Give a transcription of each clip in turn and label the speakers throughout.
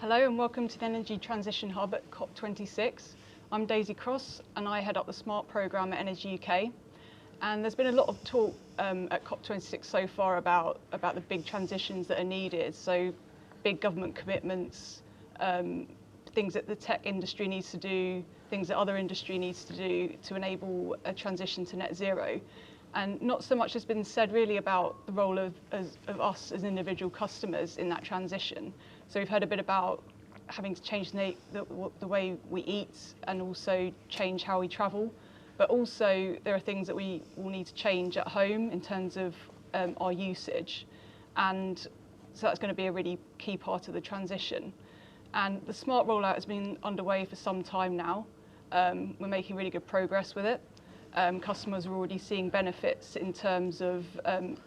Speaker 1: Hello and welcome to the Energy Transition Hub at COP26. I'm Daisy Cross and I head up the SMART programme at Energy UK. And there's been a lot of talk at COP26 so far about the big transitions that are needed. So big government commitments, things that the tech industry needs to do, things that other industry needs to do to enable a transition to net zero. And not so much has been said really about the role of us as individual customers in that transition. So we've heard a bit about having to change the way we eat and also change how we travel. But also there are things that we will need to change at home in terms of our usage. And so that's going to be a really key part of the transition. And the SMART rollout has been underway for some time now. We're making really good progress with it. Customers are already seeing benefits in terms of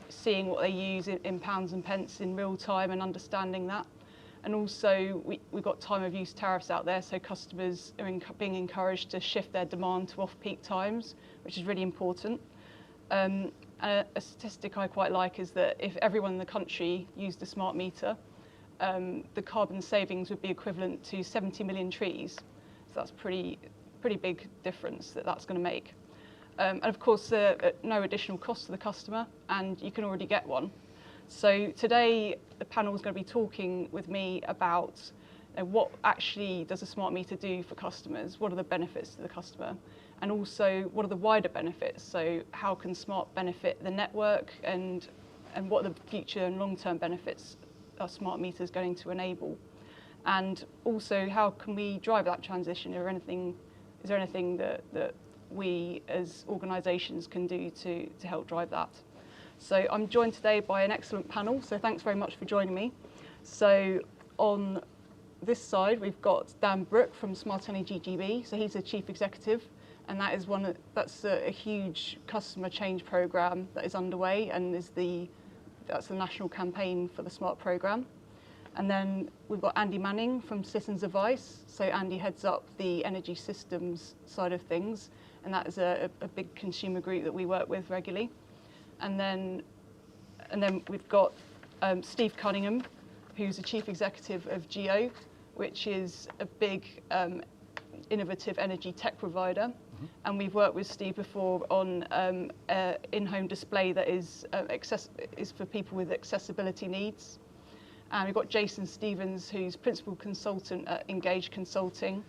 Speaker 1: seeing what they use in pounds and pence in real time and understanding that. And also we've got time of use tariffs out there, so customers are being encouraged to shift their demand to off-peak times, which is really important. A statistic I quite like is that if everyone in the country used a smart meter, the carbon savings would be equivalent to 70 million trees. So that's pretty big difference that's going to make. And of course, no additional cost to the customer, and you can already get one. So today, the panel is going to be talking with me about what actually does a smart meter do for customers, what are the benefits to the customer, and also what are the wider benefits. So how can smart benefit the network, and what are the future and long-term benefits a smart meter is going to enable. And also, how can we drive that transition? Is there anything that we as organisations can do to help drive that? So I'm joined today by an excellent panel, so thanks very much for joining me. So on this side, we've got Dan Brooke from Smart Energy GB, so he's the Chief Executive, and that's a huge customer change programme that is underway, and that's the national campaign for the SMART programme. And then we've got Andy Manning from Citizens Advice, so Andy heads up the energy systems side of things, and that is a big consumer group that we work with regularly. And then we've got Steve Cunningham, who's the Chief Executive of Geo, which is a big innovative energy tech provider. Mm-hmm. And we've worked with Steve before on an in-home display that is for people with accessibility needs. And we've got Jason Stevens, who's Principal Consultant at Engage Consulting.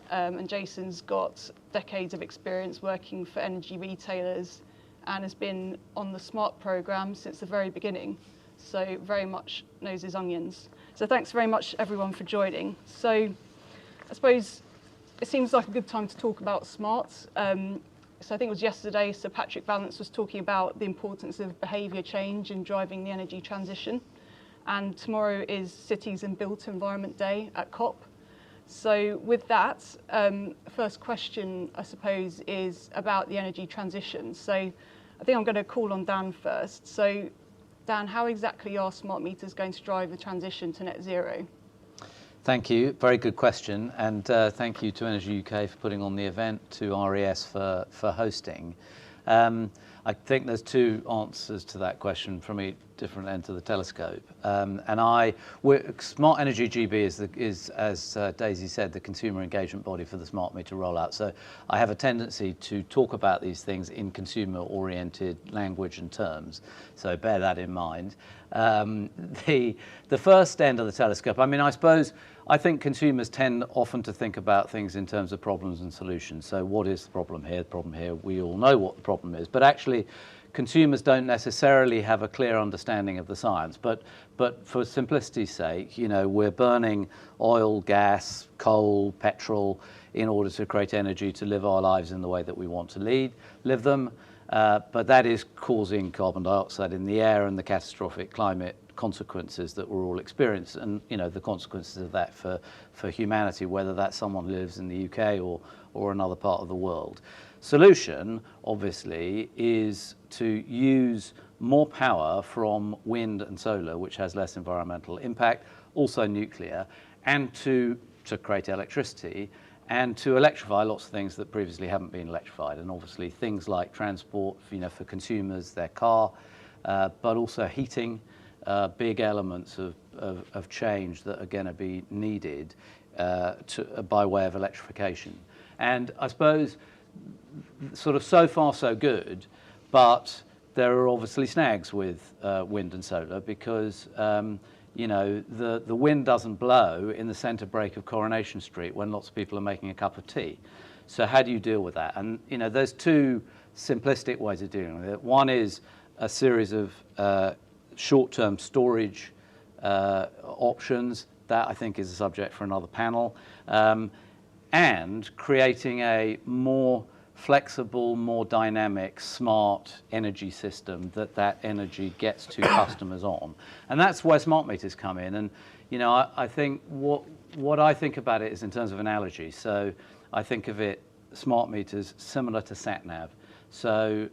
Speaker 1: And Jason's got decades of experience working for energy retailers and has been on the SMART programme since the very beginning, so very much knows his onions. So thanks very much everyone for joining. So I suppose it seems like a good time to talk about SMART. So I think it was yesterday, Sir Patrick Vallance was talking about the importance of behaviour change in driving the energy transition. And tomorrow is Cities and Built Environment Day at COP. So with that, first question, I suppose, is about the energy transition. So I think I'm going to call on Dan first. So Dan, how exactly are smart meters going to drive the transition to net zero?
Speaker 2: Thank you. Very good question. And thank you to Energy UK for putting on the event, to RES for hosting. I think there's two answers to that question from each different end of the telescope. Smart Energy GB is, as Daisy said, the consumer engagement body for the smart meter rollout. So I have a tendency to talk about these things in consumer-oriented language and terms. So bear that in mind. The first end of the telescope, I think consumers tend often to think about things in terms of problems and solutions. So what is the problem here? The problem here, we all know what the problem is, but actually consumers don't necessarily have a clear understanding of the science. But for simplicity's sake, we're burning oil, gas, coal, petrol in order to create energy to live our lives in the way that we want to live them. But that is causing carbon dioxide in the air and the catastrophic climate consequences that we're all experiencing, and the consequences of that for humanity, whether that's someone who lives in the UK or another part of the world. Solution, obviously, is to use more power from wind and solar, which has less environmental impact, also nuclear, and to create electricity, and to electrify lots of things that previously haven't been electrified. And obviously things like transport, for consumers, their car, but also heating, big elements of change that are going to be needed by way of electrification. And I suppose sort of so far so good, but there are obviously snags with wind and solar because you know, the wind doesn't blow in the centre break of Coronation Street when lots of people are making a cup of tea. So how do you deal with that? And you know, there's two simplistic ways of dealing with it. One is a series of short-term storage options. That I think is a subject for another panel. And creating a more flexible, more dynamic, smart energy system that energy gets to customers on. And that's where smart meters come in. And you know, I think what I think about it is in terms of analogy. So I think of it, smart meters, similar to sat-nav. So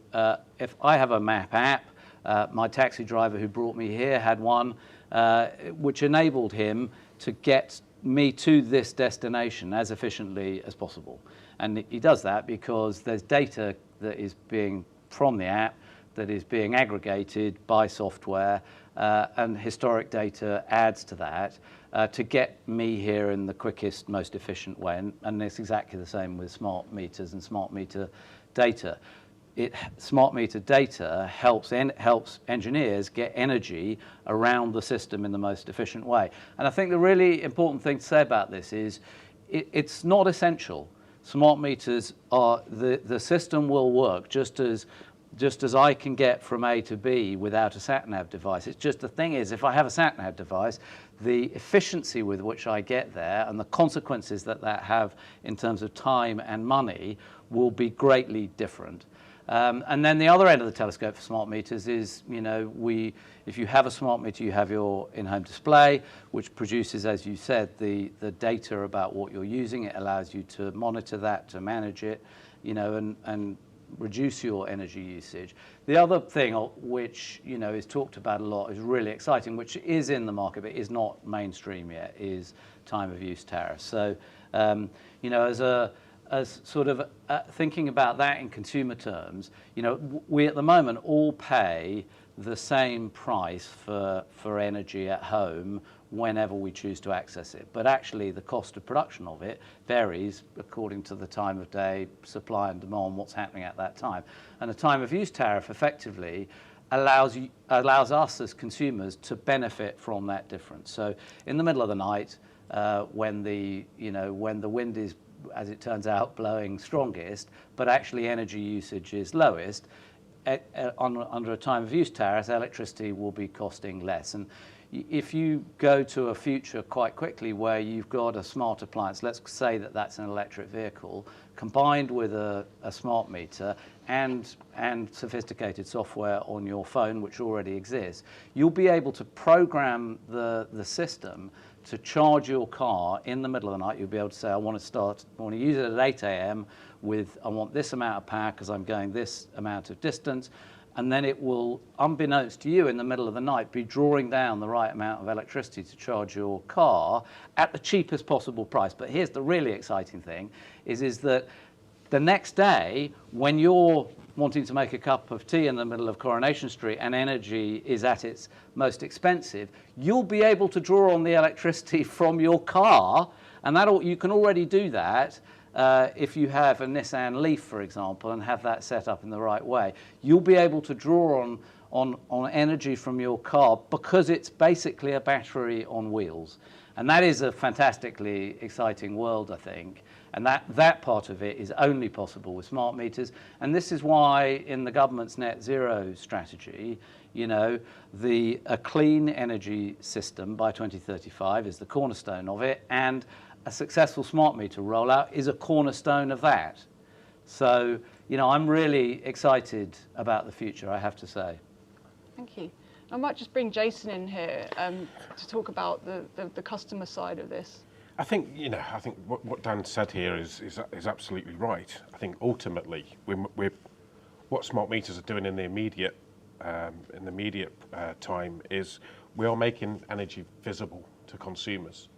Speaker 2: if I have a map app, my taxi driver who brought me here had one which enabled him to get me to this destination as efficiently as possible. And he does that because there's data that is being, from the app, that is being aggregated by software, and historic data adds to that to get me here in the quickest, most efficient way. And it's exactly the same with smart meters and smart meter data. Smart meter data helps engineers get energy around the system in the most efficient way. And I think the really important thing to say about this is it's not essential. Smart meters are, the system will work just as I can get from A to B without a sat-nav device. It's just the thing is, if I have a sat-nav device, the efficiency with which I get there and the consequences that have in terms of time and money will be greatly different. And then the other end of the telescope for smart meters is, you know, if you have a smart meter, you have your in-home display, which produces, as you said, the data about what you're using. It allows you to monitor that, to manage it, you know, and reduce your energy usage. The other thing which, you know, is talked about a lot, is really exciting, which is in the market but is not mainstream yet, is time of use tariffs. So, you know, as sort of thinking about that in consumer terms, you know, we at the moment all pay the same price for energy at home whenever we choose to access it. But actually the cost of production of it varies according to the time of day, supply and demand, what's happening at that time. And a time of use tariff effectively allows us as consumers to benefit from that difference. So in the middle of the night, when the wind is, as it turns out, blowing strongest, but actually energy usage is lowest, under a time of use tariff, electricity will be costing less. And if you go to a future quite quickly where you've got a smart appliance, let's say that's an electric vehicle, combined with a smart meter and sophisticated software on your phone, which already exists, you'll be able to program the system to charge your car in the middle of the night. You'll be able to say, I want to use it at 8 a.m. I want this amount of power because I'm going this amount of distance. And then it will, unbeknownst to you in the middle of the night, be drawing down the right amount of electricity to charge your car at the cheapest possible price. But here's the really exciting thing, is that the next day, when you're wanting to make a cup of tea in the middle of Coronation Street and energy is at its most expensive, you'll be able to draw on the electricity from your car, and you can already do that if you have a Nissan Leaf, for example, and have that set up in the right way. You'll be able to draw on energy from your car because it's basically a battery on wheels. And that is a fantastically exciting world, I think. And that part of it is only possible with smart meters. And this is why in the government's net zero strategy, you know, a clean energy system by 2035 is the cornerstone of it. And a successful smart meter rollout is a cornerstone of that. So, you know, I'm really excited about the future, I have to say.
Speaker 1: Thank you. I might just bring Jason in here to talk about the customer side of this.
Speaker 3: I think, you know, what Dan said here is absolutely right. I think ultimately, what smart meters are doing in the immediate time is we are making energy visible to consumers.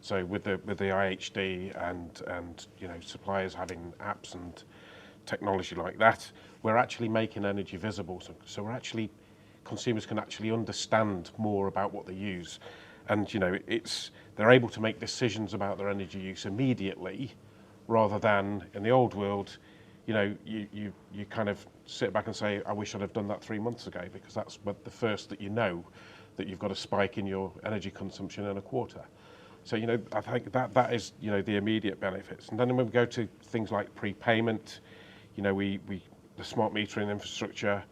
Speaker 3: So with the IHD and you know, suppliers having apps and technology like that, we're actually making energy visible. So we're actually consumers can actually understand more about what they use. And, they're able to make decisions about their energy use immediately, rather than in the old world, you kind of sit back and say, I wish I'd have done that 3 months ago, because that's the first that you know that you've got a spike in your energy consumption in a quarter. So, I think that is, the immediate benefits. And then when we go to things like prepayment, the smart metering infrastructure,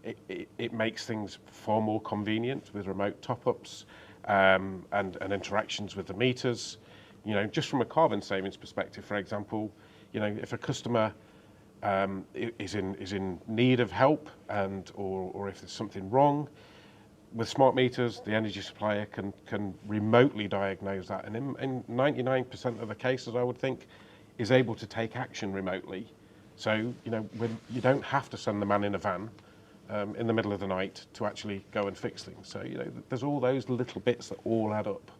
Speaker 3: it makes things far more convenient with remote top-ups and interactions with the meters. Just from a carbon savings perspective, for example, if a customer is in need of help or if there's something wrong, with smart meters, the energy supplier can remotely diagnose that, and in 99% of the cases, I would think, is able to take action remotely. So, you don't have to send the man in a van in the middle of the night to actually go and fix things. So, there's all those little bits that all add up.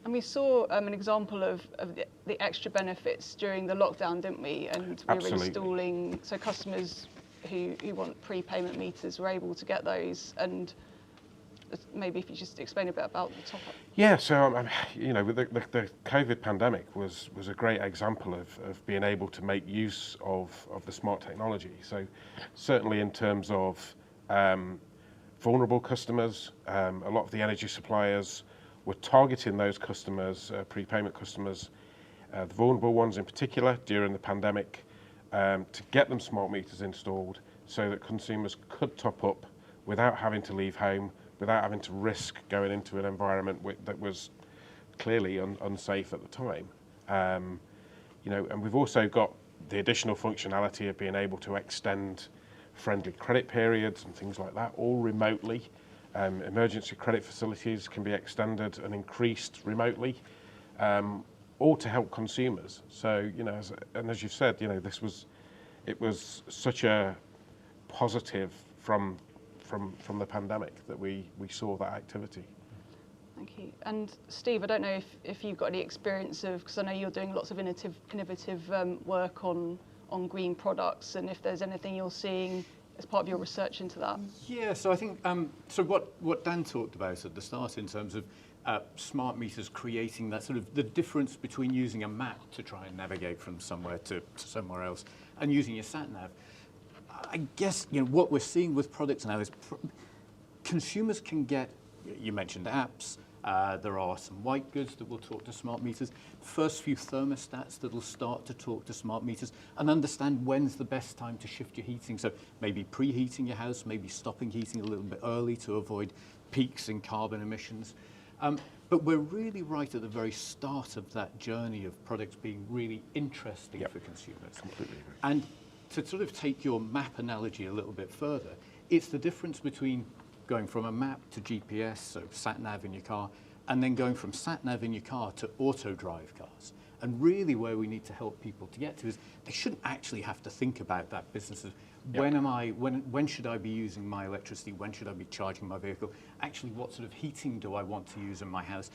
Speaker 1: And we saw an example of the extra benefits during the lockdown, didn't we? And we were installing, so customers who want prepayment meters were able to get those. And maybe if you just explain a bit about the top-up.
Speaker 3: Yeah, so the COVID pandemic was a great example of being able to make use of the smart technology. So certainly in terms of vulnerable customers, a lot of the energy suppliers were targeting those customers, prepayment customers, the vulnerable ones in particular during the pandemic, to get them smart meters installed so that consumers could top up without having to leave home, without having to risk going into an environment that was clearly unsafe at the time. And we've also got the additional functionality of being able to extend friendly credit periods and things like that, all remotely. Emergency credit facilities can be extended and increased remotely, all to help consumers. So, as you've said, it was such a positive from the pandemic that we saw that activity.
Speaker 1: Thank you. And Steve, I don't know if you've got any experience of, because I know you're doing lots of innovative work on green products, and if there's anything you're seeing as part of your research into that.
Speaker 4: Yeah, so I think, so what Dan talked about at the start in terms of smart meters creating that sort of the difference between using a map to try and navigate from somewhere to somewhere else and using your sat-nav. I guess what we're seeing with products now is consumers can get, you mentioned apps, there are some white goods that will talk to smart meters, first few thermostats that will start to talk to smart meters and understand when's the best time to shift your heating. So maybe preheating your house, maybe stopping heating a little bit early to avoid peaks in carbon emissions. But we're really right at the very start of that journey of products being really interesting for consumers.
Speaker 3: Completely agree.
Speaker 4: And to sort of take your map analogy a little bit further, it's the difference between going from a map to GPS, so sat-nav in your car, and then going from sat-nav in your car to auto-drive cars. And really where we need to help people to get to is they shouldn't actually have to think about that business of when should I be using my electricity, when should I be charging my vehicle, actually what sort of heating do I want to use in my house.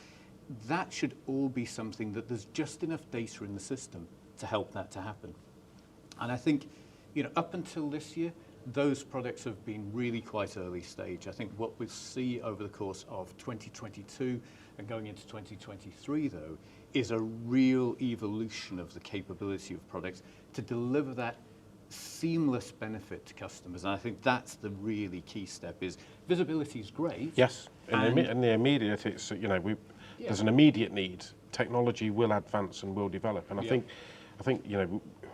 Speaker 4: That should all be something that there's just enough data in the system to help that to happen. And I think, up until this year, those products have been really quite early stage. I think what we'll see over the course of 2022 and going into 2023, though, is a real evolution of the capability of products to deliver that seamless benefit to customers. And I think that's the really key step. Is visibility is great.
Speaker 3: Yes, in the immediate, it's there's an immediate need. Technology will advance and will develop, and I think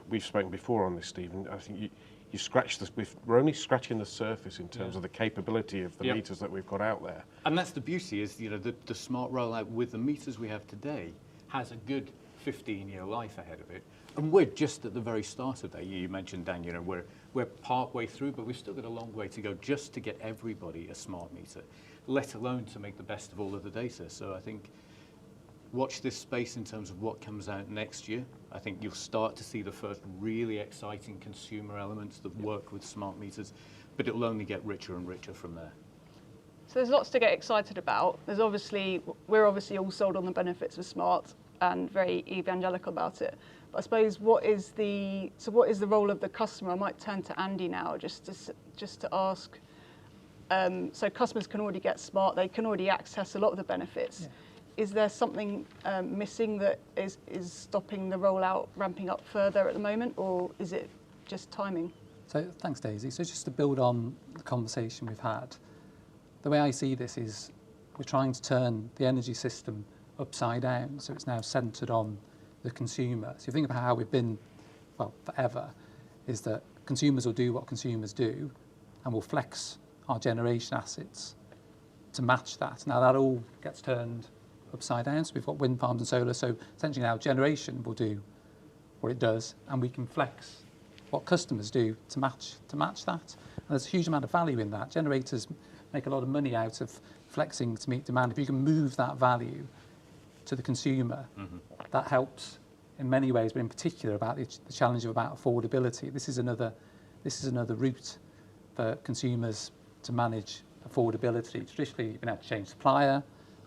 Speaker 3: we've spoken before on this, Stephen. I think you scratch this. We're only scratching the surface in terms of the capability of the meters that we've got out there.
Speaker 4: And that's the beauty is the smart rollout with the meters we have today has a good 15-year life ahead of it, and we're just at the very start of that. You mentioned, Dan, we're part way through, but we've still got a long way to go just to get everybody a smart meter, let alone to make the best of all of the data. So I think watch this space in terms of what comes out next year. I think you'll start to see the first really exciting consumer elements that work with smart meters, but it will only get richer and richer from there.
Speaker 1: So there's lots to get excited about. We're obviously all sold on the benefits of smart and very evangelical about it. But I suppose what is the role of the customer? I might turn to Andy now just to ask, So customers can already get smart, they can already access a lot of the benefits.
Speaker 5: Yeah.
Speaker 1: Is there something missing that is stopping the rollout ramping up further at the moment, or is it just timing?
Speaker 5: So thanks, Daisy. So just to build on the conversation we've had, the way I see this is we're trying to turn the energy system upside down, so it's now centred on the consumer. So you think about how we've been, well, forever, is that consumers will do what consumers do, and we'll flex our generation assets to match that. Now that all gets turned upside down, so we've got wind farms and solar, so essentially now generation will do what it does, and we can flex what customers do to match that. And there's a huge amount of value in that. Generators make a lot of money out of flexing to meet demand. If you can move that value to the consumer, that helps in many ways, but in particular about the challenge of about affordability. This is another route for consumers to manage affordability. Traditionally, you've been able to change supplier,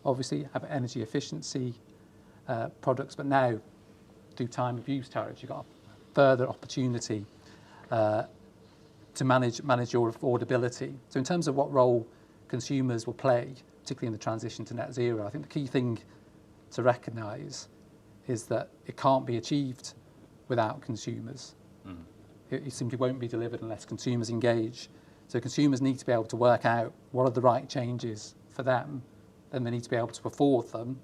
Speaker 5: obviously, have energy efficiency products, but now through time of use tariffs, you've got a further opportunity to manage your affordability. So in terms of what role consumers will play, particularly in the transition to net zero, I think the key thing to recognise is that it can't be achieved without consumers. It simply won't be delivered unless consumers engage. So consumers need to be able to work out what are the right changes for them, then they need to be able to afford them,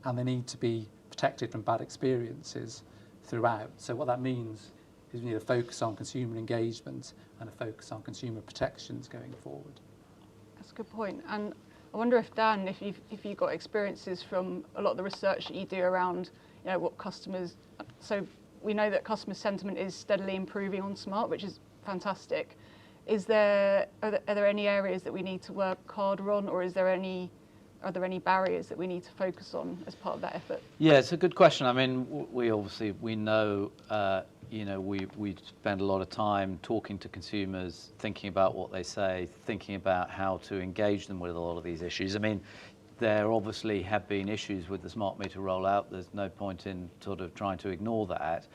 Speaker 5: and they need to be protected from bad experiences throughout. So what that means is we need a focus on consumer engagement and a focus on consumer protections going forward.
Speaker 1: That's a good point. And I wonder if, Dan, if you've got experiences from a lot of the research that you do around, what customers, so we know that customer sentiment is steadily improving on smart, which is fantastic. Are there any areas that we need to work harder on, or are there any barriers that we need to focus on as part of that effort?
Speaker 2: Yeah, it's a good question. I mean, we know, we spend a lot of time talking to consumers, thinking about what they say, thinking about how to engage them with a lot of these issues. I mean, there obviously have been issues with the smart meter rollout. There's no point in sort of trying to ignore that.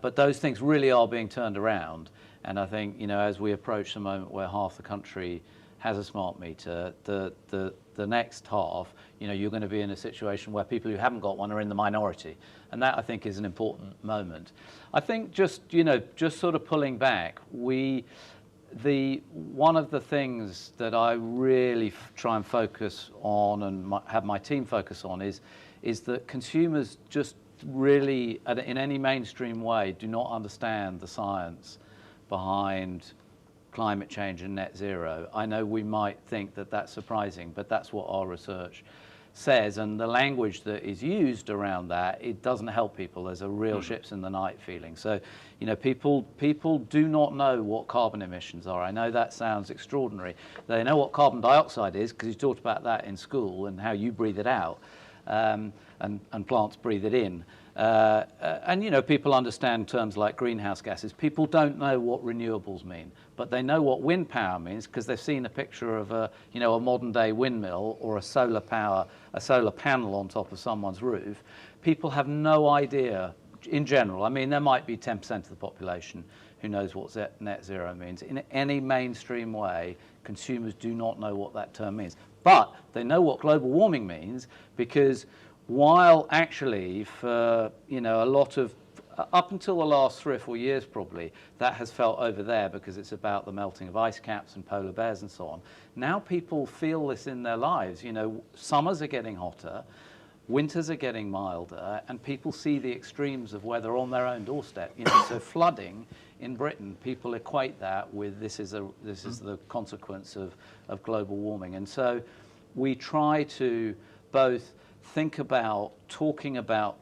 Speaker 2: But those things really are being turned around. And I think, as we approach the moment where half the country has a smart meter, the next half, you're going to be in a situation where people who haven't got one are in the minority. And that, I think, is an important moment. I think just sort of pulling back, one of the things that I really try and focus on and have my team focus on is that consumers just really, in any mainstream way, do not understand the science behind climate change and net zero. I know we might think that that's surprising, but that's what our research says, and the language that is used around that, it doesn't help people. There's a real ships in the night feeling. So, people do not know what carbon emissions are. I know that sounds extraordinary. They know what carbon dioxide is because you talked about that in school and how you breathe it out, and plants breathe it in. And people understand terms like greenhouse gases. People don't know what renewables mean, but they know what wind power means because they've seen a picture of a modern day windmill or a solar panel on top of someone's roof. People have no idea in general. I mean, there might be 10% of the population who knows what net zero means. In any mainstream way, consumers do not know what that term means. But they know what global warming means because while actually for a lot of up until the last 3 or 4 years probably that has felt over there because it's about the melting of ice caps and polar bears and so on. Now people feel this in their lives. Summers are getting hotter, winters are getting milder, and people see the extremes of weather on their own doorstep. So flooding in Britain, people equate that with this is the consequence of global warming. And so we try to both think about talking about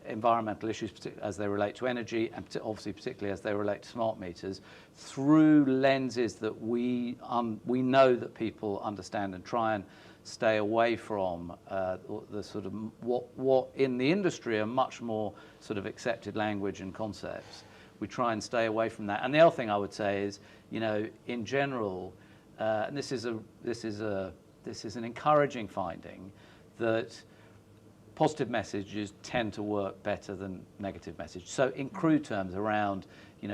Speaker 2: environmental issues as they relate to energy, and obviously particularly as they relate to smart meters, through lenses that we know that people understand, and try and stay away from the sort of what in the industry are much more sort of accepted language and concepts. We try and stay away from that. And the other thing I would say is, in general, and this is an encouraging finding, that positive messages tend to work better than negative message. So in crude terms around,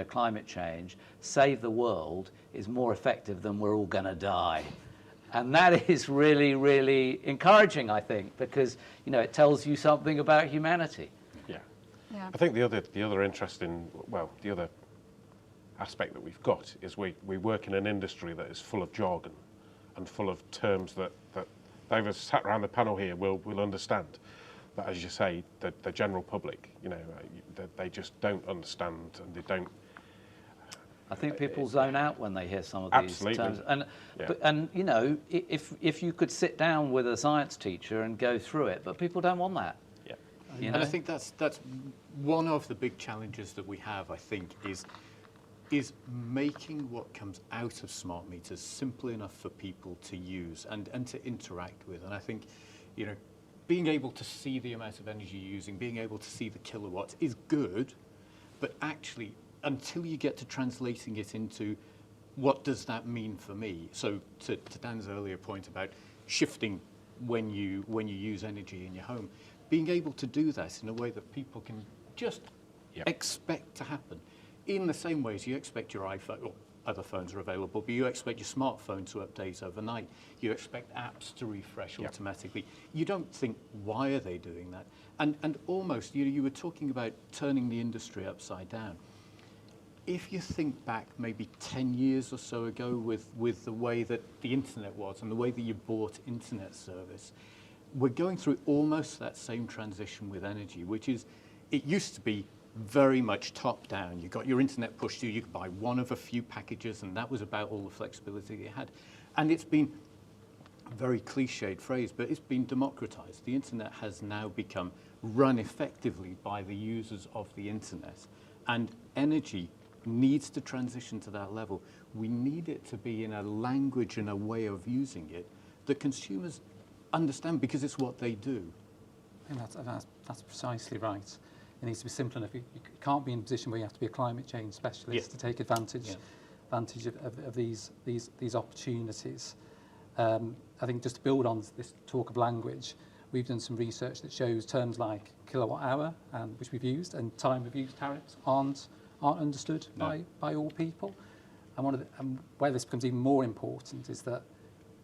Speaker 2: climate change, save the world is more effective than we're all going to die. And that is really, really encouraging, I think, because, it tells you something about humanity.
Speaker 3: Yeah.
Speaker 1: Yeah.
Speaker 3: I think the other interesting, the other aspect that we've got is we work in an industry that is full of jargon and full of terms that those of us sat around the panel here will understand. But as you say, the general public, they just don't understand, and they don't.
Speaker 2: I think people zone out when they hear some of these terms. And if you could sit down with a science teacher and go through it, but people don't want that.
Speaker 3: Yeah.
Speaker 4: And I think that's one of the big challenges that we have, I think, is making what comes out of smart meters simple enough for people to use and to interact with. And I think, being able to see the amount of energy you're using, being able to see the kilowatts is good, but actually, until you get to translating it into what does that mean for me? So to Dan's earlier point about shifting when you use energy in your home, being able to do that in a way that people can just expect to happen. In the same way as you expect your iPhone, or other phones are available, but you expect your smartphone to update overnight. You expect apps to refresh automatically. You don't think, why are they doing that? And almost, you were talking about turning the industry upside down. If you think back maybe 10 years or so ago with the way that the internet was and the way that you bought internet service, we're going through almost that same transition with energy, which is, it used to be very much top down. You got your internet pushed to you, could buy one of a few packages, and that was about all the flexibility you had. And it's been a very cliched phrase, but it's been democratized. The internet has now become run effectively by the users of the internet. And energy needs to transition to that level. We need it to be in a language and a way of using it that consumers understand, because it's what they do.
Speaker 5: I think that's precisely right. It needs to be simple enough. You can't be in a position where you have to be a climate change specialist to take advantage of these opportunities. I think just to build on this talk of language, we've done some research that shows terms like kilowatt hour, which we've used, and time of use tariffs aren't understood by all people. And where this becomes even more important is that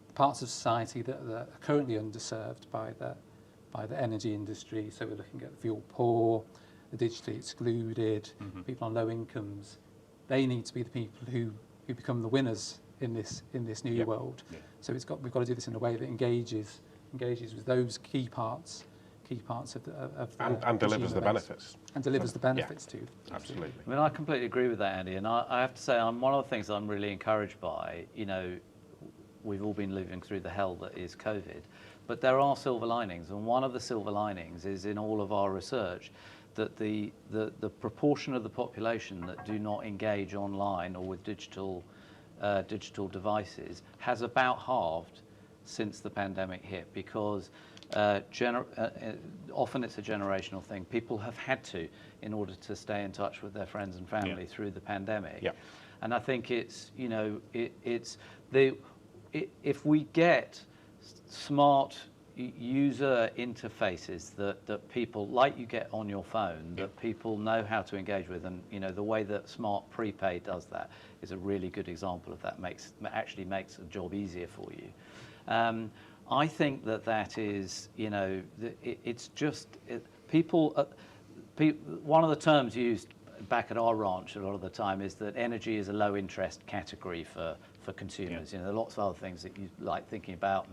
Speaker 5: the parts of society that are currently underserved by the energy industry, so we're looking at the fuel poor, the digitally excluded, people on low incomes, they need to be the people who become the winners in this new world. Yeah. So we've got to do this in a way that engages with those key parts of the
Speaker 3: and delivers the benefits.
Speaker 5: And delivers the benefits too.
Speaker 3: Absolutely.
Speaker 2: I mean, I completely agree with that, Andy. And I have to say, one of the things I'm really encouraged by, we've all been living through the hell that is COVID, but there are silver linings. And one of the silver linings is in all of our research that the proportion of the population that do not engage online or with digital devices has about halved since the pandemic hit, because often it's a generational thing. People have had to in order to stay in touch with their friends and family through the pandemic. Yeah. And I think it's, if we get smart user interfaces that people, like you get on your phone, that people know how to engage with, and the way that Smart Prepaid does that is a really good example of that. Actually makes a job easier for you. I think that is, it's just people. One of the terms used back at our ranch a lot of the time is that energy is a low interest category for consumers. There are lots of other things that you like thinking about,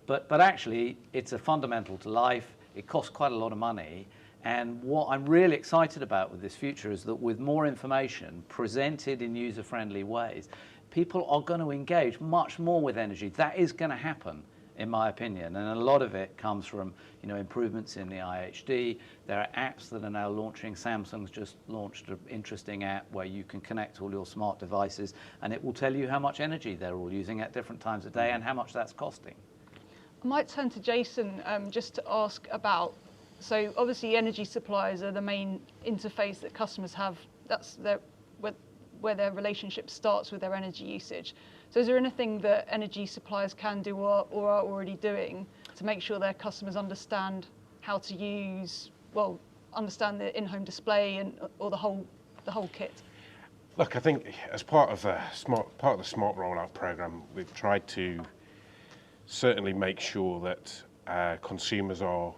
Speaker 2: but actually it's a fundamental to life. It costs quite a lot of money. And what I'm really excited about with this future is that with more information presented in user-friendly ways, people are going to engage much more with energy. That is going to happen, in my opinion. And a lot of it comes from, improvements in the IHD. There are apps that are now launching. Samsung's just launched an interesting app where you can connect all your smart devices, and it will tell you how much energy they're all using at different times of day and how much that's costing.
Speaker 1: I might turn to Jason just to ask about, so obviously energy suppliers are the main interface that customers have. That's where their relationship starts with their energy usage. So is there anything that energy suppliers can do or are already doing to make sure their customers understand how to use, well, understand the in-home display and or the whole kit?
Speaker 3: Look, I think as part of the smart rollout program, we've tried to certainly make sure that consumers are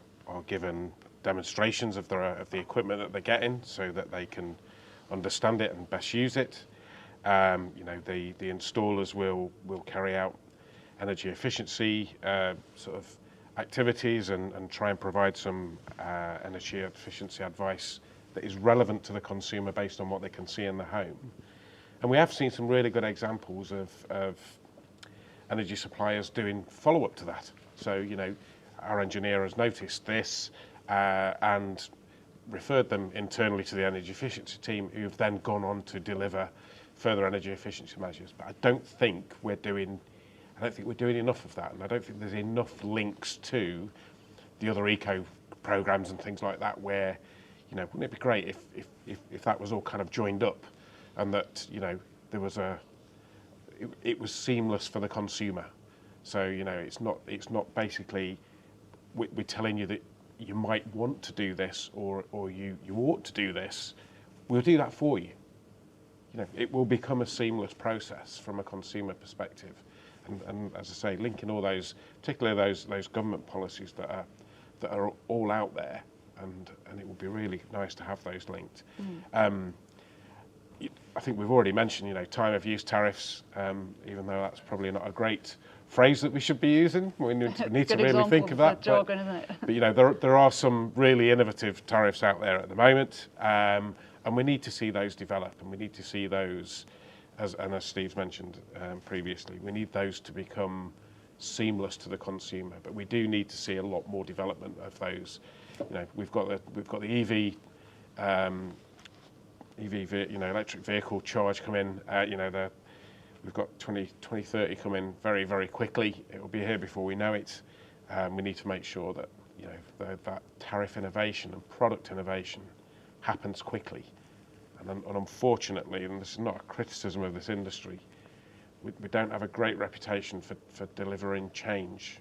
Speaker 3: given demonstrations of the equipment that they're getting, so that they can understand it and best use it. The installers will carry out energy efficiency sort of activities and try and provide some energy efficiency advice that is relevant to the consumer based on what they can see in the home. And we have seen some really good examples of energy suppliers doing follow-up to that. So, our engineer has noticed this and referred them internally to the energy efficiency team, who've then gone on to deliver further energy efficiency measures. But I don't think we're doing enough of that, and I don't think there's enough links to the other eco programs and things like that where, wouldn't it be great if that was all kind of joined up, and that there was it was seamless for the consumer. So it's not basically we're telling you that you might want to do this or you ought to do this. We'll do that for you. It will become a seamless process from a consumer perspective, and as I say, linking all those, particularly those government policies that are all out there. And it would be really nice to have those linked. I think we've already mentioned, time of use tariffs, even though that's probably not a great phrase that we should be using. We need to really think of that.
Speaker 1: Jargon, isn't it?
Speaker 3: But there are some really innovative tariffs out there at the moment, and we need to see those develop, and we need to see those, as Steve's mentioned previously, we need those to become seamless to the consumer. But we do need to see a lot more development of those. We've got the EV, electric vehicle charge come in. We've got 2030 coming very, very quickly. It will be here before we know it. We need to make sure that that tariff innovation and product innovation happens quickly. And unfortunately, and this is not a criticism of this industry, we don't have a great reputation for delivering change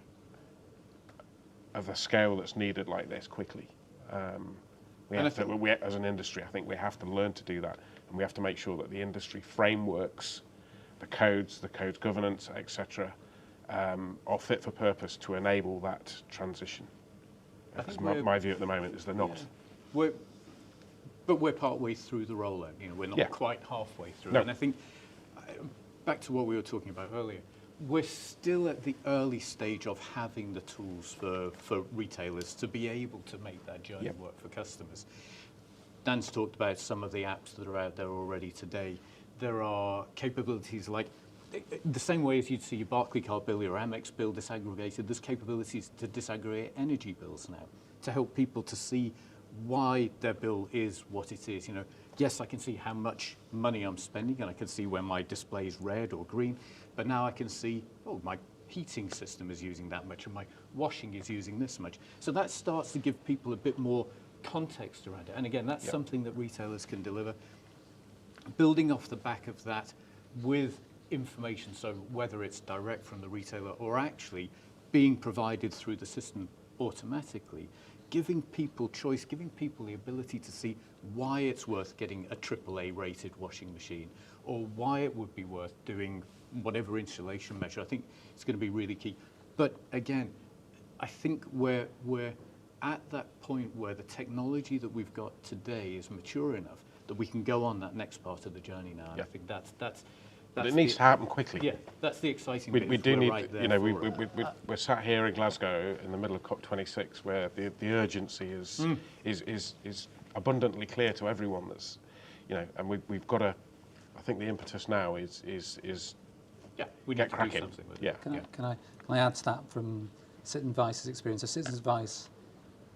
Speaker 3: of the scale that's needed like this quickly. As an industry, I think we have to learn to do that, and we have to make sure that the industry frameworks, the codes governance, etc., are fit for purpose to enable that transition. Because my view at the moment is they're not.
Speaker 4: Yeah. But we're partway through the rollout. We're not quite halfway through.
Speaker 3: No.
Speaker 4: And I think, back to what we were talking about earlier, we're still at the early stage of having the tools for retailers to be able to make that journey work for customers. Dan's talked about some of the apps that are out there already today. There are capabilities like, the same way as you'd see your Barclaycard bill, your Amex bill disaggregated, there's capabilities to disaggregate energy bills now to help people to see why their bill is what it is. Yes, I can see how much money I'm spending, and I can see when my display is red or green, but now I can see, my heating system is using that much, and my washing is using this much. So that starts to give people a bit more context around it. And again, that's something that retailers can deliver. Building off the back of that with information, so whether it's direct from the retailer or actually being provided through the system automatically, giving people choice, giving people the ability to see why it's worth getting a AAA rated washing machine, or why it would be worth doing whatever insulation measure. I think it's going to be really key. But again, I think we're at that point where the technology that we've got today is mature enough that we can go on that next part of the journey now. And I think that's
Speaker 3: but it needs to happen quickly.
Speaker 4: Yeah, that's the exciting bit.
Speaker 3: We do need, we're sat here in Glasgow in the middle of COP26, where the urgency is abundantly clear to everyone. That's, and we've got to. I think the impetus now is
Speaker 4: we
Speaker 3: get
Speaker 4: need
Speaker 3: cracking.
Speaker 4: to do something with it.
Speaker 5: Can I add to that from Citizens Advice's experience? So Citizens Advice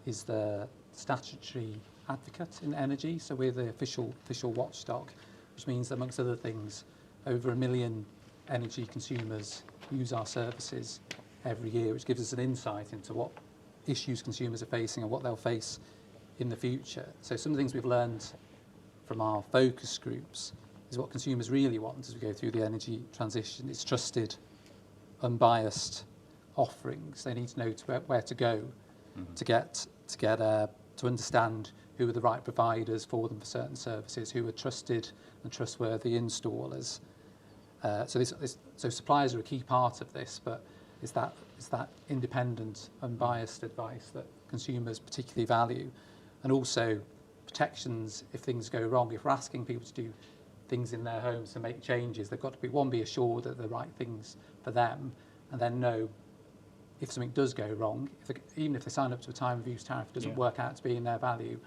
Speaker 5: is the statutory advocate in energy, so we're the official watchdog, which means that, amongst other things, over 1 million energy consumers use our services every year, which gives us an insight into what issues consumers are facing and what they'll face in the future. So some of the things we've learned from our focus groups is what consumers really want as we go through the energy transition. It's trusted, unbiased offerings. They need to know where to go to get to understand who are the right providers for them for certain services, who are trusted and trustworthy installers. So suppliers are a key part of this, but it's that independent, unbiased advice that consumers particularly value, and also protections if things go wrong. If we're asking people to do things in their homes to make changes, they've got to be assured that the right things for them, and then know if something does go wrong, even if they sign up to a time of use tariff, doesn't work out to be in their value,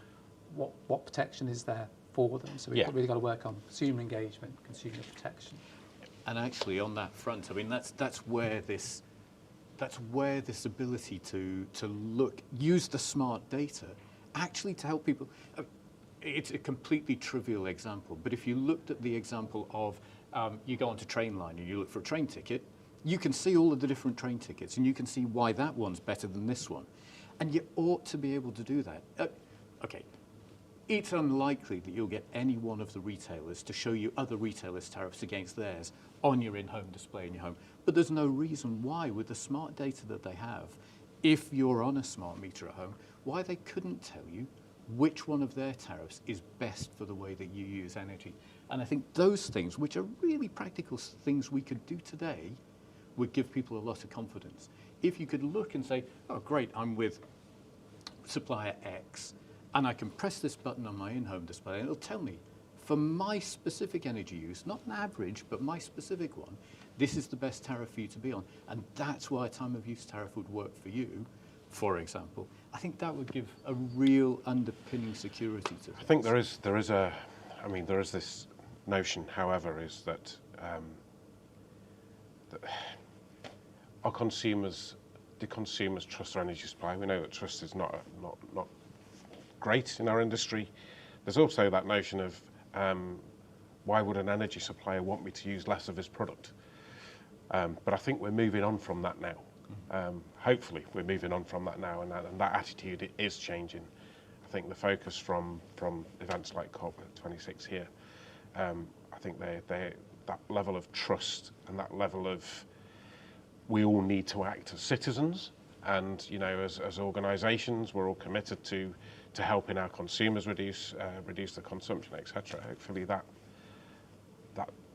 Speaker 5: what protection is there for them? So we've really got to work on consumer engagement, consumer protection.
Speaker 4: And actually, on that front, I mean, that's where this ability to use the smart data, actually to help people. It's a completely trivial example, but if you looked at the example of you go onto Trainline and you look for a train ticket, you can see all of the different train tickets, and you can see why that one's better than this one, and you ought to be able to do that. Okay. It's unlikely that you'll get any one of the retailers to show you other retailers' tariffs against theirs on your in-home display in your home. But there's no reason why, with the smart data that they have, if you're on a smart meter at home, why they couldn't tell you which one of their tariffs is best for the way that you use energy. And I think those things, which are really practical things we could do today, would give people a lot of confidence. If you could look and say, oh, great, I'm with supplier X, and I can press this button on my in-home display, and it'll tell me, for my specific energy use, not an average, but my specific one, this is the best tariff for you to be on. And that's why a time of use tariff would work for you, for example. I think that would give a real underpinning security to things.
Speaker 3: I think there is this notion, however, is that our consumers, do consumers trust their energy supply? We know that trust is not great in our industry. There's also that notion of why would an energy supplier want me to use less of his product? But I think we're moving on from that now. Hopefully we're moving on from that now, and that attitude is changing. I think the focus from events like COP26 here, I think that level of trust and that level of we all need to act as citizens, and as organisations, we're all committed to helping our consumers reduce the consumption, etc. Hopefully that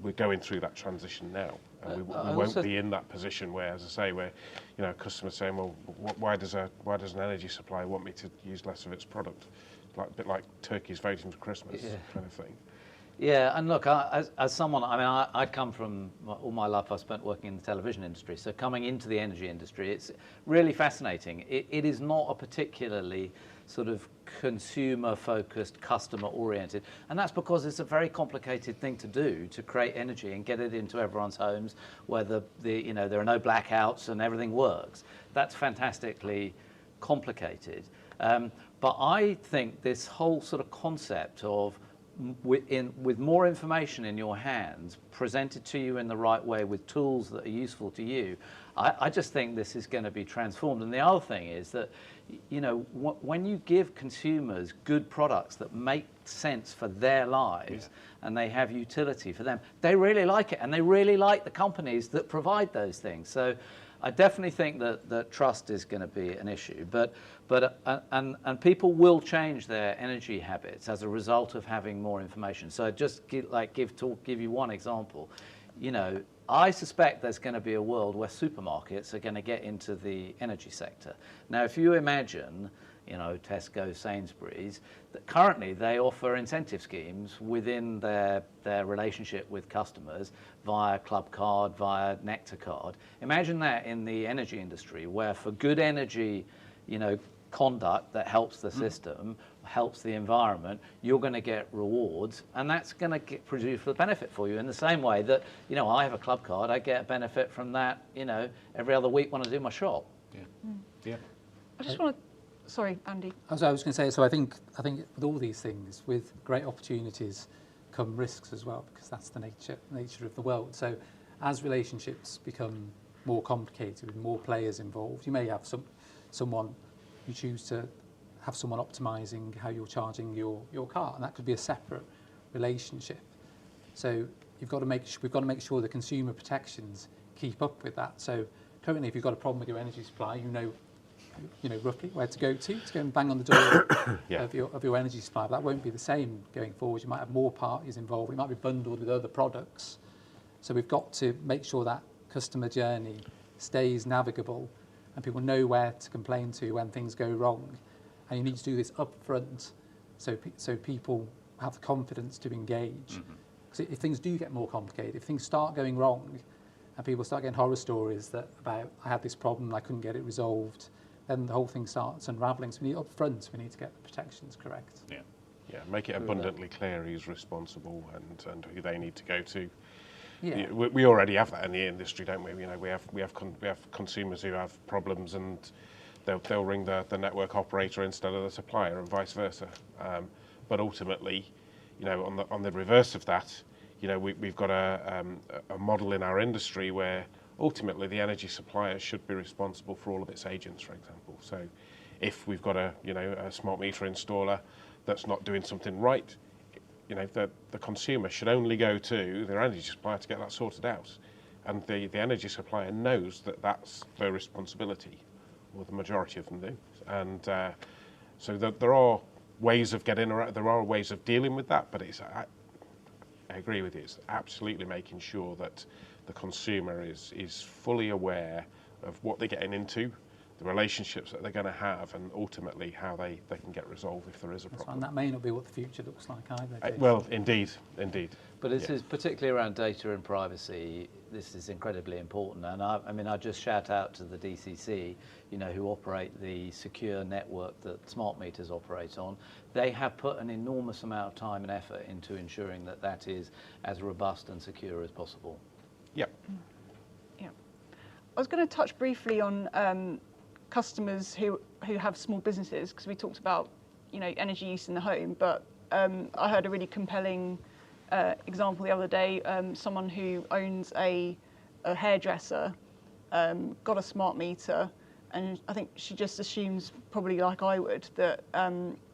Speaker 3: we're going through that transition now, and we won't be in that position where, as I say, where customers saying, well, why does an energy supplier want me to use less of its product? A bit like turkeys voting for Christmas kind of thing.
Speaker 2: Yeah, and look, as someone, I come from, all my life I've spent working in the television industry, so coming into the energy industry, it's really fascinating. It is not a particularly sort of consumer-focused, customer-oriented, and that's because it's a very complicated thing to do, to create energy and get it into everyone's homes where there are no blackouts and everything works. That's fantastically complicated. But I think this whole sort of concept of with more information in your hands, presented to you in the right way with tools that are useful to you, I just think this is going to be transformed. And the other thing is that, when you give consumers good products that make sense for their lives and they have utility for them, they really like it, and they really like the companies that provide those things. So I definitely think that trust is going to be an issue, but people will change their energy habits as a result of having more information. So just give you one example. I suspect there's going to be a world where supermarkets are going to get into the energy sector. Now, if you imagine, Tesco, Sainsbury's, that currently they offer incentive schemes within their relationship with customers via Club Card, via Nectar Card. Imagine that in the energy industry, where for good energy, conduct that helps the system, helps the environment, you're going to get rewards, and that's going to produce the benefit for you in the same way that, I have a Club Card, I get a benefit from that, every other week when I do my shop.
Speaker 4: Yeah.
Speaker 1: I just want to. Sorry, Andy.
Speaker 5: I was going to say, so I think with all these things, with great opportunities come risks as well, because that's the nature of the world. So as relationships become more complicated with more players involved, you may have someone you choose to have someone optimizing how you're charging your car, and that could be a separate relationship. So we've got to make sure the consumer protections keep up with that. So currently, if you've got a problem with your energy supply, roughly where to go and bang on the door
Speaker 3: Yeah.
Speaker 5: of your energy supplier. But that won't be the same going forward. You might have more parties involved. It might be bundled with other products. So we've got to make sure that customer journey stays navigable and people know where to complain to when things go wrong. And you need to do this upfront so people have the confidence to engage. Because if things do get more complicated, if things start going wrong and people start getting horror stories about I had this problem, I couldn't get it resolved, then the whole thing starts unravelling. So we need upfront, we need to get the protections correct.
Speaker 3: Yeah, make it abundantly clear who's responsible and who they need to go to.
Speaker 5: Yeah.
Speaker 3: We already have that in the industry, don't we? We have consumers who have problems, and they'll ring the network operator instead of the supplier, and vice versa. But ultimately, on the reverse of that, we've got a model in our industry where ultimately the energy supplier should be responsible for all of its agents, for example. So, if we've got a smart meter installer that's not doing something right, the consumer should only go to their energy supplier to get that sorted out. And the energy supplier knows that that's their responsibility, or the majority of them do. And so there are ways of getting around, there are ways of dealing with that, but I agree with you, it's absolutely making sure that the consumer is fully aware of what they're getting into, the relationships that they're going to have, and ultimately how they can get resolved if there is a problem.
Speaker 5: And that may not be what the future looks like either.
Speaker 3: Well, indeed.
Speaker 2: But this is particularly around data and privacy. This is incredibly important. And I just shout out to the DCC, who operate the secure network that smart meters operate on. They have put an enormous amount of time and effort into ensuring that is as robust and secure as possible.
Speaker 3: Yep.
Speaker 1: Yeah. I was going to touch briefly on customers who have small businesses, because we talked about energy use in the home, but I heard a really compelling example the other day. Someone who owns a hairdresser got a smart meter, and I think she just assumes, probably like I would, that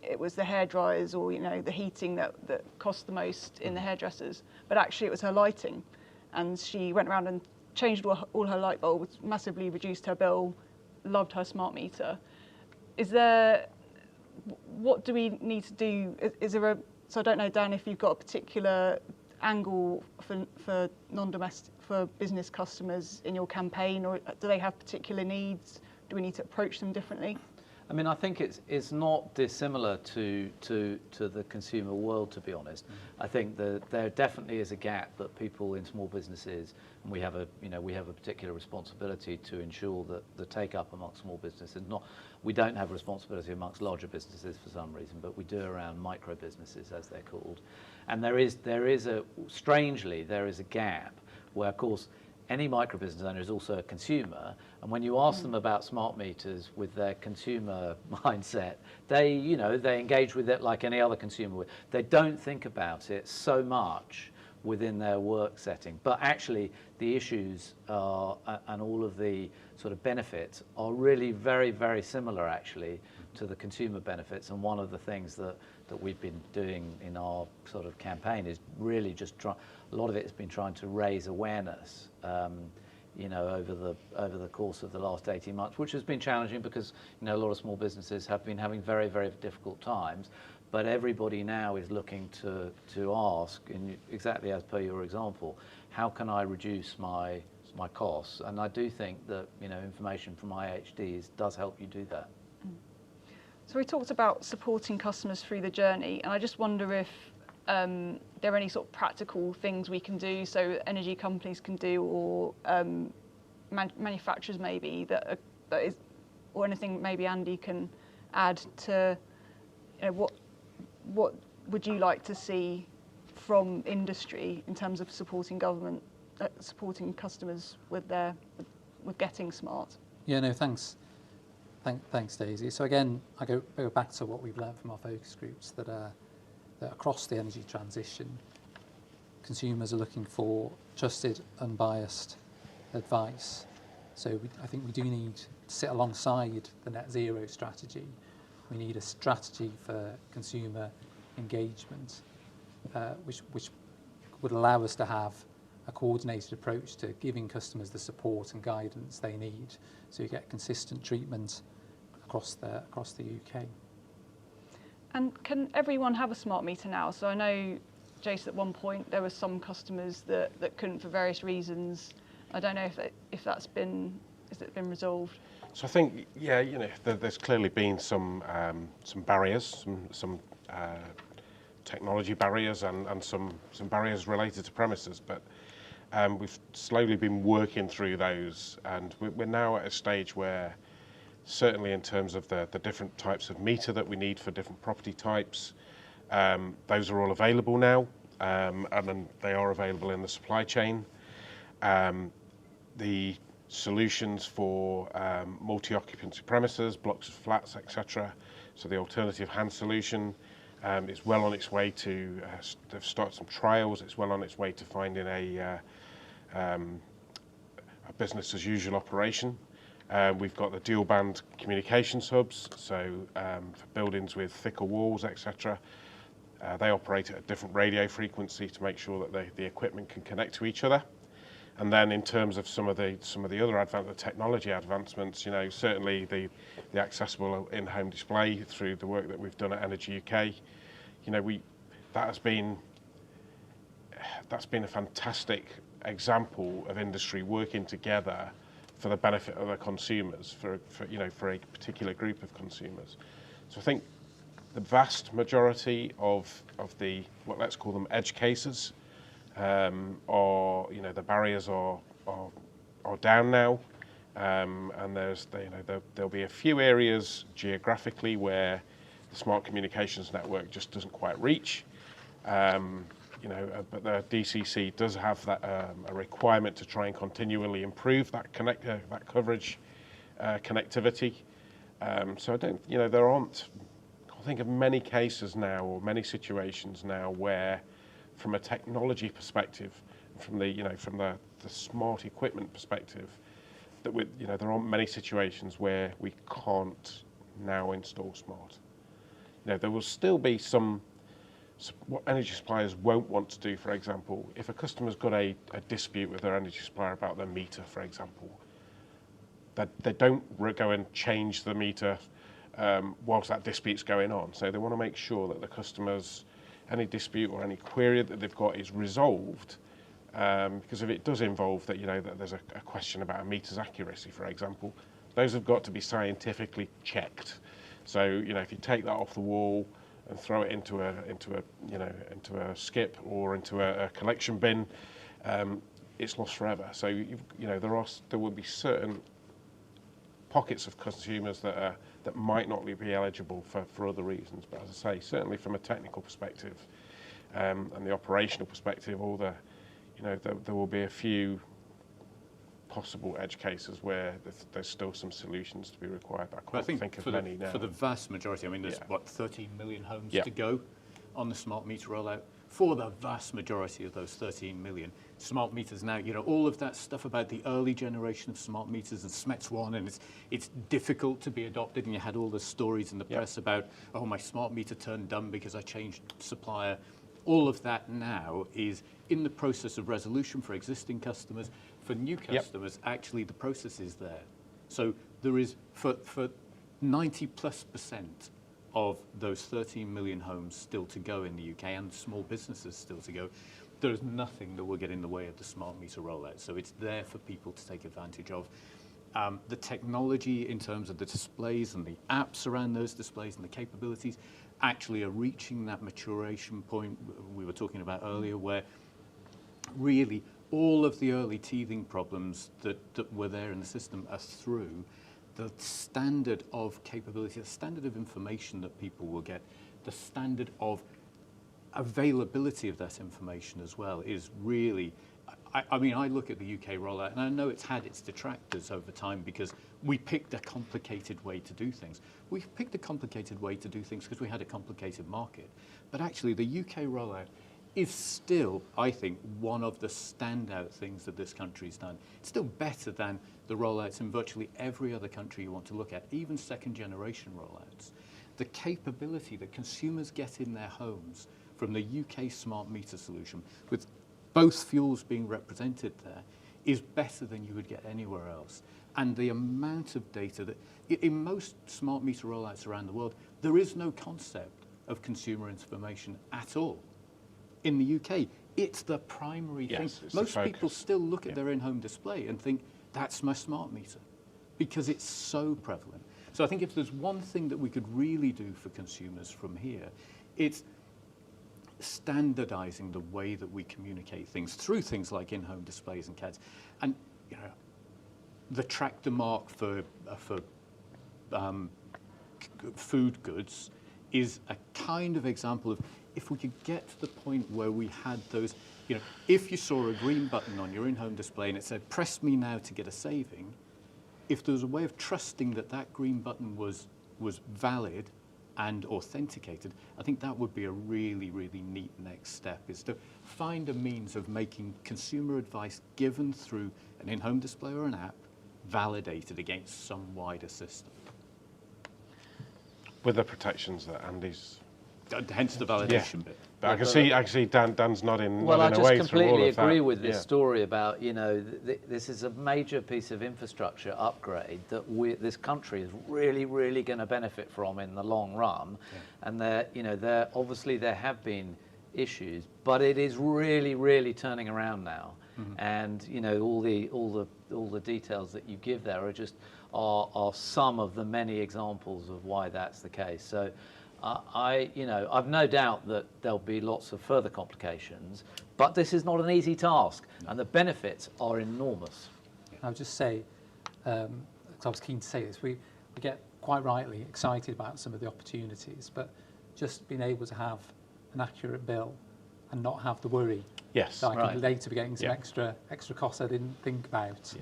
Speaker 1: it was the hairdryers or the heating that cost the most in the hairdressers, but actually it was her lighting, and she went around and changed all her light bulbs, massively reduced her bill, loved her smart meter. What do we need to do? Is there so I don't know, Dan, if you've got a particular angle for non-domestic, for business customers in your campaign, or do they have particular needs? Do we need to approach them differently?
Speaker 2: I think it's not dissimilar to the consumer world, to be honest. I think that there definitely is a gap that people in small businesses, and we have a particular responsibility to ensure that the take up amongst small businesses. We don't have responsibility amongst larger businesses for some reason, but we do around micro businesses, as they're called. And there is strangely a gap where, of course, any micro business owner is also a consumer, and when you ask them about smart meters with their consumer mindset, they engage with it like any other consumer would. They don't think about it so much within their work setting, but actually the issues and all of the sort of benefits are really very, very similar actually to the consumer benefits. And one of the things that we've been doing in our sort of campaign is really just a lot of it has been trying to raise awareness over the course of the last 18 months, which has been challenging because a lot of small businesses have been having very, very difficult times. But everybody now is looking to ask, exactly as per your example, how can I reduce my costs? And I do think that information from IHDs does help you do that.
Speaker 1: So we talked about supporting customers through the journey, and I just wonder if there are any sort of practical things we can do, so energy companies can do, or manufacturers maybe, that is, or anything maybe Andy can add to what would you like to see from industry in terms of supporting government, supporting customers with getting smart?
Speaker 5: Yeah, no, thanks. Thanks, Daisy. So again, I go back to what we've learned from our focus groups, that across the energy transition, consumers are looking for trusted, unbiased advice. So I think we do need to sit alongside the net zero strategy. We need a strategy for consumer engagement, which would allow us to have a coordinated approach to giving customers the support and guidance they need, so you get consistent treatment across the UK.
Speaker 1: And can everyone have a smart meter now? So I know, Jason, at one point there were some customers that couldn't for various reasons. I don't know if that's been, has it been resolved?
Speaker 3: So I think, yeah, you know, there's clearly been some barriers, some technology barriers, and some barriers related to premises, but we've slowly been working through those, and we're now at a stage where, certainly in terms of the different types of meter that we need for different property types, those are all available now, and then they are available in the supply chain. The solutions for multi-occupancy premises, blocks of flats, etc. So the alternative hand solution is well on its way to, they've started some trials, it's well on its way to finding a business as usual operation. We've got the dual band communications hubs, so for buildings with thicker walls, etc. They operate at a different radio frequency to make sure that the equipment can connect to each other. And then in terms of some of the other technology advancements, you know, certainly the accessible in-home display through the work that we've done at Energy UK, you know, that's been a fantastic example of industry working together for the benefit of the consumers, for a particular group of consumers. So I think the vast majority of the, let's call them edge cases, or, you know, the barriers are down now, and there'll be a few areas geographically where the smart communications network just doesn't quite reach, you know, but the DCC does have that a requirement to try and continually improve that coverage, connectivity. So I don't, you know, there aren't, I think of many cases now, or many situations now where, from a technology perspective, from the smart equipment perspective, that there aren't many situations where we can't now install smart. You know, there will still be some what energy suppliers won't want to do. For example, if a customer's got a dispute with their energy supplier about their meter, for example, that they don't go and change the meter whilst that dispute's going on. So they want to make sure that the customer's any dispute or any query that they've got is resolved, because if it does involve that, you know, that there's a question about a meter's accuracy, for example, those have got to be scientifically checked. So, you know, if you take that off the wall and throw it into a skip or into a collection bin, it's lost forever. So there will be certain pockets of consumers that might not be eligible for other reasons. But as I say, certainly from a technical perspective and the operational perspective, there will be a few possible edge cases where there's still some solutions to be required. But I can't think of many now.
Speaker 4: For the vast majority, I mean, there's 13 million homes to go on the smart meter rollout. For the vast majority of those 13 million, smart meters now, you know, all of that stuff about the early generation of smart meters and SMETS1, and it's difficult to be adopted, and you had all the stories in the press about, oh, my smart meter turned dumb because I changed supplier. All of that now is in the process of resolution for existing customers. For new customers, actually the process is there. So there is, for 90+% of those 13 million homes still to go in the UK, and small businesses still to go, there's nothing that will get in the way of the smart meter rollout. So it's there for people to take advantage of. The technology in terms of the displays and the apps around those displays and the capabilities actually are reaching that maturation point we were talking about earlier, where really all of the early teething problems that were there in the system are through. The standard of capability, the standard of information that people will get, the standard of availability of that information as well is really, I mean, I look at the UK rollout, and I know it's had its detractors over time because we picked a complicated way to do things. We picked a complicated way to do things because we had a complicated market. But actually, the UK rollout is still, I think, one of the standout things that this country's done. It's still better than the rollouts in virtually every other country you want to look at, even second-generation rollouts. The capability that consumers get in their homes from the UK smart meter solution, with both fuels being represented there, is better than you would get anywhere else. And the amount of data that, in most smart meter rollouts around the world, there is no concept of consumer information at all. In the UK, it's the primary thing. Most people still look at their in-home display and think, that's my smart meter, because it's so prevalent. So I think if there's one thing that we could really do for consumers from here, it's standardizing the way that we communicate things through things like in-home displays and CADs. And you know, the tractor mark for food goods is a kind of example of, if we could get to the point where we had those, you know, if you saw a green button on your in-home display and it said, press me now to get a saving, if there was a way of trusting that that green button was valid and authenticated, I think that would be a really, really neat next step, is to find a means of making consumer advice given through an in-home display or an app validated against some wider system.
Speaker 3: With the protections that Andy's...
Speaker 4: Hence the validation bit.
Speaker 3: But I can see Dan's nodding
Speaker 2: Well, I
Speaker 3: away
Speaker 2: just
Speaker 3: through
Speaker 2: completely
Speaker 3: all of that.
Speaker 2: agree with this story about, you know, this is a major piece of infrastructure upgrade that this country is really, really going to benefit from in the long run. And obviously there have been issues, but it is really, really turning around now. And you know, all the details that you give there are just are some of the many examples of why that's the case. So. I've no doubt that there'll be lots of further complications, but this is not an easy task, and the benefits are enormous.
Speaker 5: I would just say, because I was keen to say this, we get quite rightly excited about some of the opportunities, but just being able to have an accurate bill and not have the worry that I could later be getting some extra costs I didn't think about.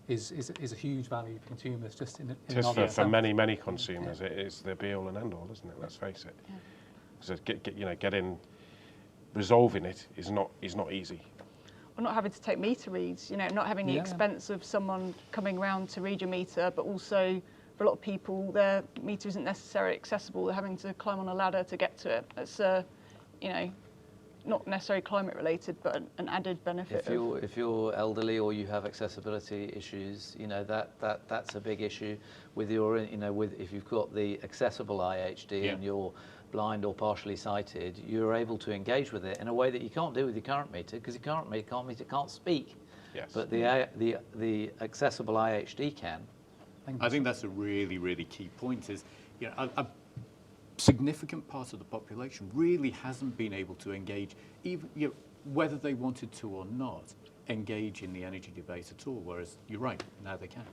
Speaker 5: Is a huge value for consumers. Just in
Speaker 3: it is for many consumers. It is the be all and end all, isn't it? Let's face it. So resolving it is not easy.
Speaker 1: Or not having to take meter reads. You know, not having the expense of someone coming round to read your meter, but also for a lot of people, their meter isn't necessarily accessible. They're having to climb on a ladder to get to it. It's not necessarily climate related, but an added benefit.
Speaker 2: If you're elderly or you have accessibility issues, you know, that's a big issue with your, you know, if you've got the accessible IHD and you're blind or partially sighted, you're able to engage with it in a way that you can't do with your current meter, because your current meter can't speak. But the accessible IHD can.
Speaker 4: I think that's a really, really key point, is, you know, a significant part of the population really hasn't been able to engage, even whether they wanted to or not, engage in the energy debate at all, whereas you're right, now they can.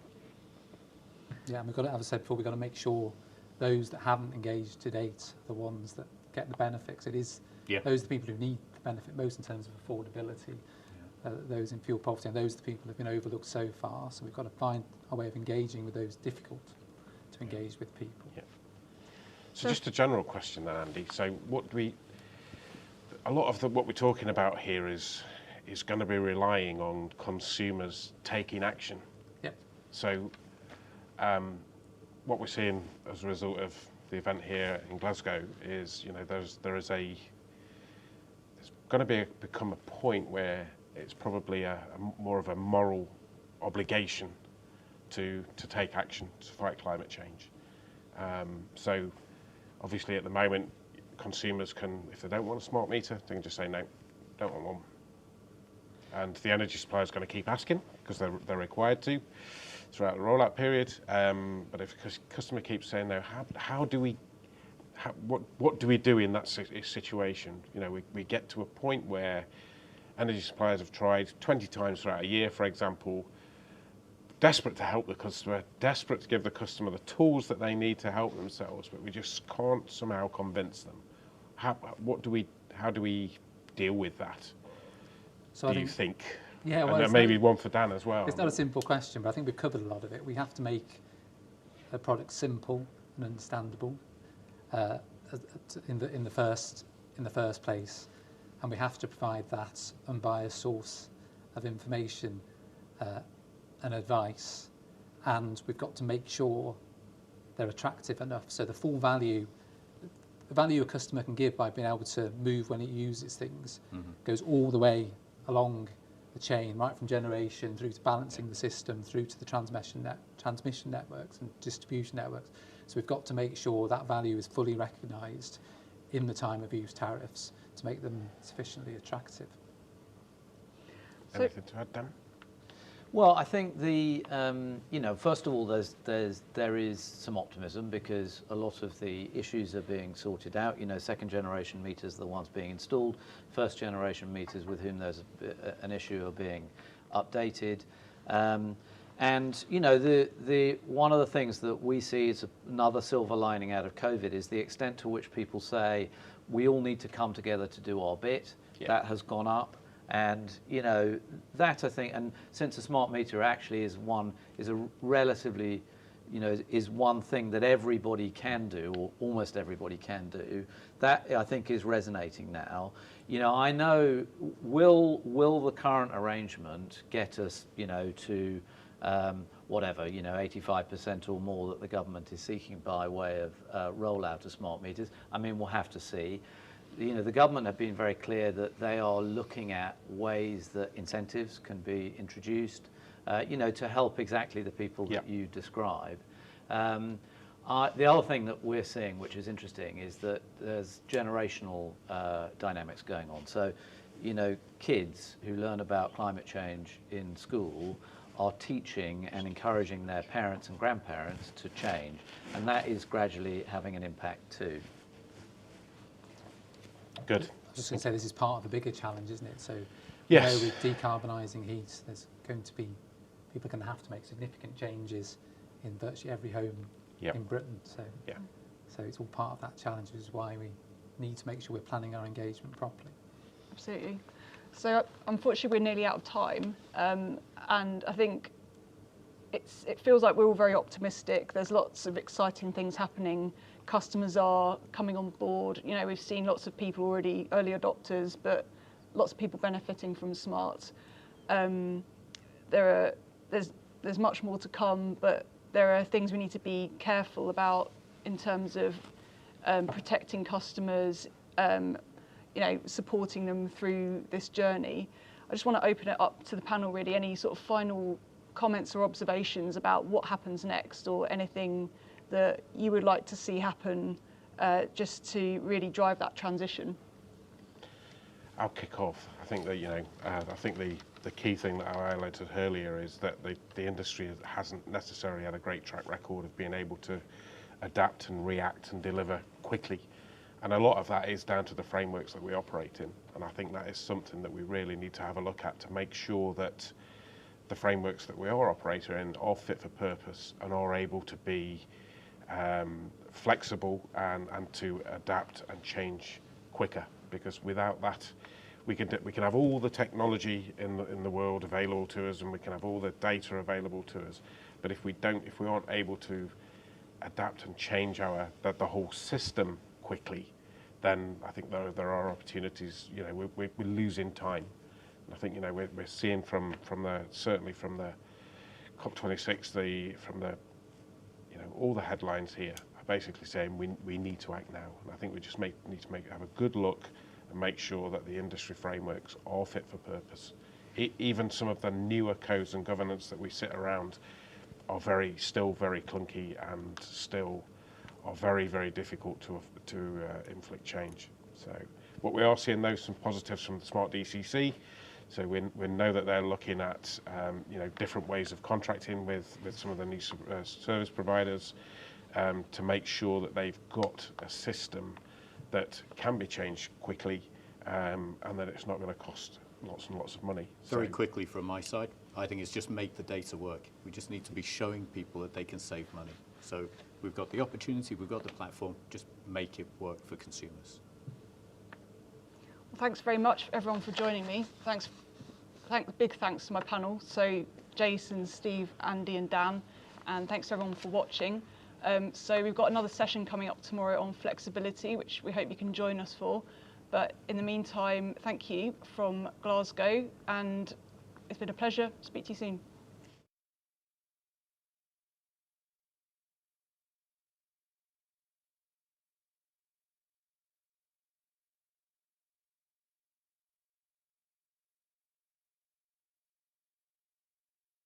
Speaker 5: Yeah, and we've got to, as I said before, we've got to make sure those that haven't engaged to date are the ones that get the benefits. It is those are the people who need the benefit most in terms of affordability, those in fuel poverty, and those are the people who have been overlooked so far. So we've got to find a way of engaging with those difficult to engage with people.
Speaker 3: So just a general question then, Andy. So a lot of what we're talking about here is going to be relying on consumers taking action. So what we're seeing as a result of the event here in Glasgow is, you know, there's going to become a point where it's probably more of a moral obligation to take action to fight climate change. So obviously at the moment, consumers can, if they don't want a smart meter, they can just say no, don't want one. And the energy supplier is going to keep asking, because they're required to throughout the rollout period. But if a customer keeps saying no, what do we do in that situation? You know, we get to a point where energy suppliers have tried 20 times throughout a year, for example, desperate to help the customer, desperate to give the customer the tools that they need to help themselves, but we just can't somehow convince them. How do we deal with that?
Speaker 5: So
Speaker 3: do you think?
Speaker 5: Yeah, well,
Speaker 3: and maybe one for Dan as well.
Speaker 5: It's not a simple question, but I think we've covered a lot of it. We have to make a product simple and understandable in the first place, and we have to provide that unbiased source of information and advice, and we've got to make sure they're attractive enough. So the full value, the value a customer can give by being able to move when it uses things, goes all the way along the chain, right from generation through to balancing the system, through to the transmission networks and distribution networks. So we've got to make sure that value is fully recognised in the time of use tariffs to make them sufficiently attractive.
Speaker 3: Anything to add, Dan?
Speaker 2: Well, I think the first of all, there is some optimism because a lot of the issues are being sorted out. Second generation meters are the ones being installed. First generation meters with whom there's an issue are being updated. And the one of the things that we see as another silver lining out of COVID is the extent to which people say we all need to come together to do our bit. Yeah. That has gone up. And that I think, and since a smart meter actually is one thing that everybody can do, or almost everybody can do, that I think is resonating now. I know will the current arrangement get us to whatever 85% or more that the government is seeking by way of rollout of smart meters? I mean, we'll have to see. The government have been very clear that they are looking at ways that incentives can be introduced, to help exactly the people that you describe. The other thing that we're seeing, which is interesting, is that there's generational dynamics going on. So, kids who learn about climate change in school are teaching and encouraging their parents and grandparents to change, and that is gradually having an impact too.
Speaker 3: Good.
Speaker 5: I was just going to say this is part of the bigger challenge, isn't it? So,
Speaker 3: yes.
Speaker 5: With decarbonising heat, there's going to be people are going to have to make significant changes in virtually every home in Britain. So, so it's all part of that challenge, which is why we need to make sure we're planning our engagement properly.
Speaker 1: Absolutely. So, unfortunately, we're nearly out of time, and I think it feels like we're all very optimistic. There's lots of exciting things happening. Customers are coming on board. We've seen lots of people already, early adopters, but lots of people benefiting from smart. There's much more to come, but there are things we need to be careful about in terms of protecting customers, supporting them through this journey. I just want to open it up to the panel, really. Any sort of final comments or observations about what happens next, or anything that you would like to see happen just to really drive that transition?
Speaker 3: I'll kick off. I think that I think the key thing that I highlighted earlier is that the industry hasn't necessarily had a great track record of being able to adapt and react and deliver quickly, and a lot of that is down to the frameworks that we operate in. And I think that is something that we really need to have a look at to make sure that the frameworks that we are operating in are fit for purpose and are able to be flexible and to adapt and change quicker, because without that we can have all the technology in the world available to us, and we can have all the data available to us, but if we aren't able to adapt and change the whole system quickly, then I think there are opportunities. We're losing time. And I think we're seeing certainly from the COP26 all the headlines here are basically saying we need to act now. And I think we just need to have a good look and make sure that the industry frameworks are fit for purpose. Even some of the newer codes and governance that we sit around are still very clunky and still are very, very difficult to inflict change. So what we are seeing, though, some positives from the Smart DCC. So we know that they're looking at different ways of contracting with some of the new service providers to make sure that they've got a system that can be changed quickly and that it's not going to cost lots and lots of money.
Speaker 4: Very quickly from my side, I think it's just make the data work. We just need to be showing people that they can save money. So we've got the opportunity, we've got the platform, just make it work for consumers.
Speaker 1: Well, thanks very much everyone for joining me. Big thanks to my panel, so Jason, Steve, Andy and Dan, and thanks to everyone for watching. So we've got another session coming up tomorrow on flexibility, which we hope you can join us for. But in the meantime, thank you from Glasgow, and it's been a pleasure. Speak to you soon.